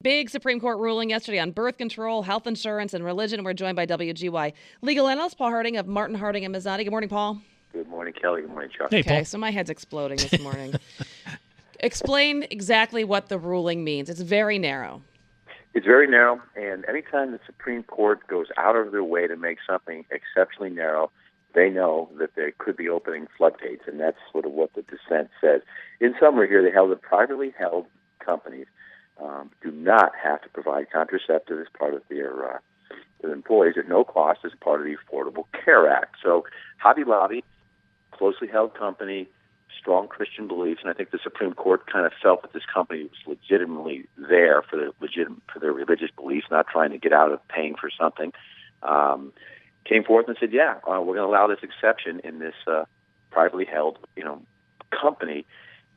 Big Supreme Court ruling yesterday on birth control, health insurance, and religion. We're joined by WGY legal analyst Paul Harding of Martin, Harding & Mazzotti. Good morning, Paul. Good morning, Kelly. Good morning, Chuck. Hey, Okay, Paul. so my head's exploding this morning. Explain exactly what the ruling means. It's very narrow. It's very narrow, and anytime the Supreme Court goes out of their way to make something exceptionally narrow, they know that they could be opening floodgates, and that's sort of what the dissent says. In summary here, they held that privately held companies do not have to provide contraceptives as part of their employees at no cost as part of the Affordable Care Act. So Hobby Lobby, closely held company, strong Christian beliefs, and I think the Supreme Court kind of felt that this company was legitimately there for their religious beliefs, not trying to get out of paying for something. Came forth and said, we're going to allow this exception in this privately held, company,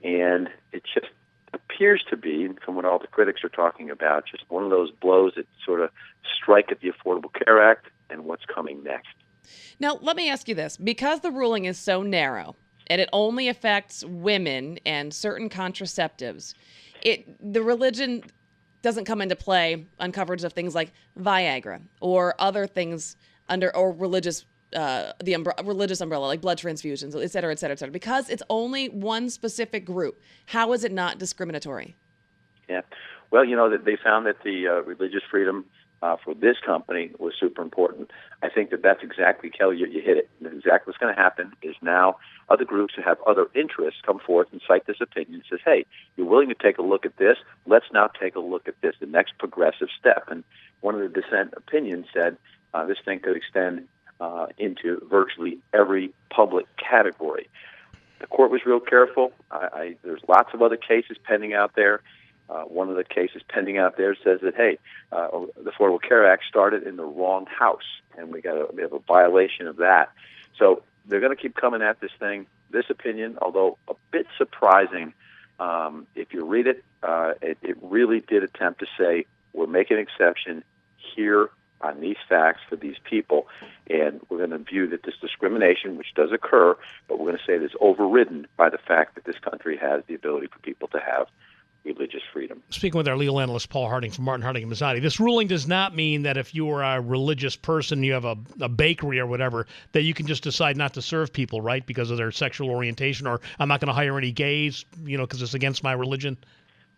and it just appears to be, from what all the critics are talking about, just one of those blows that sort of strike at the Affordable Care Act and what's coming next. Now, let me ask you this. Because the ruling is so narrow and it only affects women and certain contraceptives, the religion doesn't come into play on coverage of things like Viagra or other things or religious religious umbrella, like blood transfusions, et cetera, et cetera, et cetera. Because it's only one specific group, how is it not discriminatory? Yeah. Well, they found that the religious freedom for this company was super important. I think that's exactly, Kelly, you hit it. Exactly what's going to happen is now other groups who have other interests come forth and cite this opinion and says, hey, you're willing to take a look at this? Let's now take a look at this, the next progressive step. And one of the dissent opinions said this thing could extend into virtually every public category. The court was real careful. There's lots of other cases pending out there. One of the cases pending out there says that, hey, the Affordable Care Act started in the wrong house, and we have a violation of that. So they're going to keep coming at this thing. This opinion, although a bit surprising, if you read it, it really did attempt to say, we're making an exception here on these facts for these people, and we're going to view that this discrimination, which does occur, but we're going to say it is overridden by the fact that this country has the ability for people to have religious freedom. Speaking with our legal analyst, Paul Harding from Martin, Harding & Mazzotti, this ruling does not mean that if you are a religious person, you have a bakery or whatever, that you can just decide not to serve people, right, because of their sexual orientation, or I'm not going to hire any gays, because it's against my religion?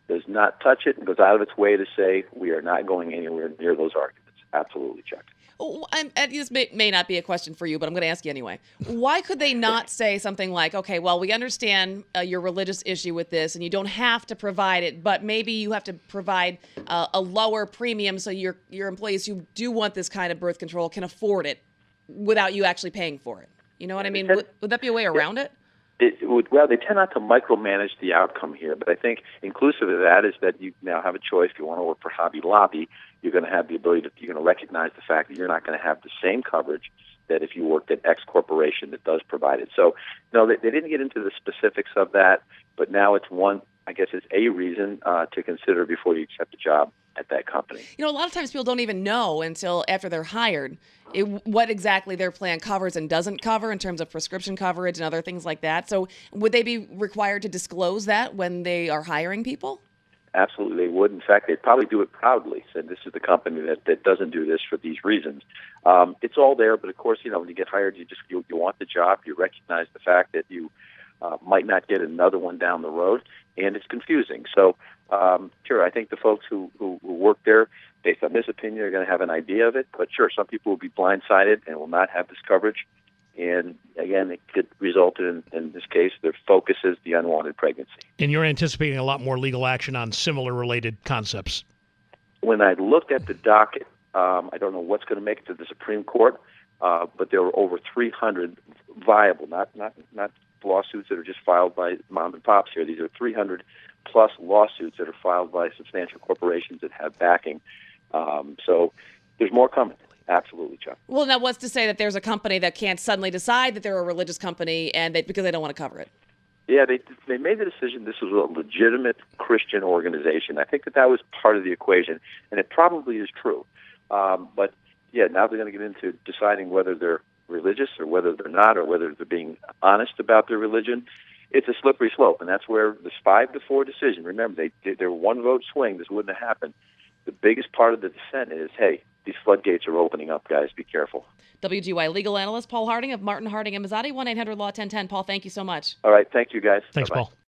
Does not touch it and goes out of its way to say we are not going anywhere near those arguments. Absolutely, Chuck. Oh, and this may not be a question for you, but I'm going to ask you anyway. Why could they not say something like, okay, well, we understand your religious issue with this, and you don't have to provide it, but maybe you have to provide a lower premium so your employees who do want this kind of birth control can afford it without you actually paying for it? You know what I mean? Would that be a way around it? Well, they tend not to micromanage the outcome here, but I think inclusive of that is that you now have a choice. If you want to work for Hobby Lobby, you're going to have the ability you're going to recognize the fact that you're not going to have the same coverage that if you worked at X corporation that does provide it. So, no, they didn't get into the specifics of that, but now it's a reason to consider before you accept a job at that company. A lot of times people don't even know until after they're hired what exactly their plan covers and doesn't cover in terms of prescription coverage and other things like that. So would they be required to disclose that when they are hiring people? Absolutely, they would. In fact, they'd probably do it proudly. Said this is the company that doesn't do this for these reasons. It's all there, but of course, when you get hired, you want the job. You recognize the fact that you might not get another one down the road, and it's confusing. So, sure, I think the folks who work there, based on this opinion, are going to have an idea of it. But sure, some people will be blindsided and will not have this coverage. And again, it could result in this case, their focus is the unwanted pregnancy. And you're anticipating a lot more legal action on similar related concepts. When I looked at the docket, I don't know what's going to make it to the Supreme Court, but there were over 300 viable, not lawsuits that are just filed by mom and pops here. These are 300 plus lawsuits that are filed by substantial corporations that have backing. So there's more coming. Absolutely, Chuck. Well, now what's to say that there's a company that can't suddenly decide that they're a religious company because they don't want to cover it? Yeah, they made the decision this was a legitimate Christian organization. I think that was part of the equation, and it probably is true. But, yeah, now they're going to get into deciding whether they're religious or whether they're not or whether they're being honest about their religion. It's a slippery slope, and that's where this 5-4 decision, remember, they're one vote swing. This wouldn't have happened. the biggest part of the dissent is, hey, these floodgates are opening up, guys. Be careful. WGY legal analyst Paul Harding of Martin Harding and Mazzotti, 1-800-LAW-1010. Paul, thank you so much. All right. Thank you, guys. Thanks, Bye-bye. Paul.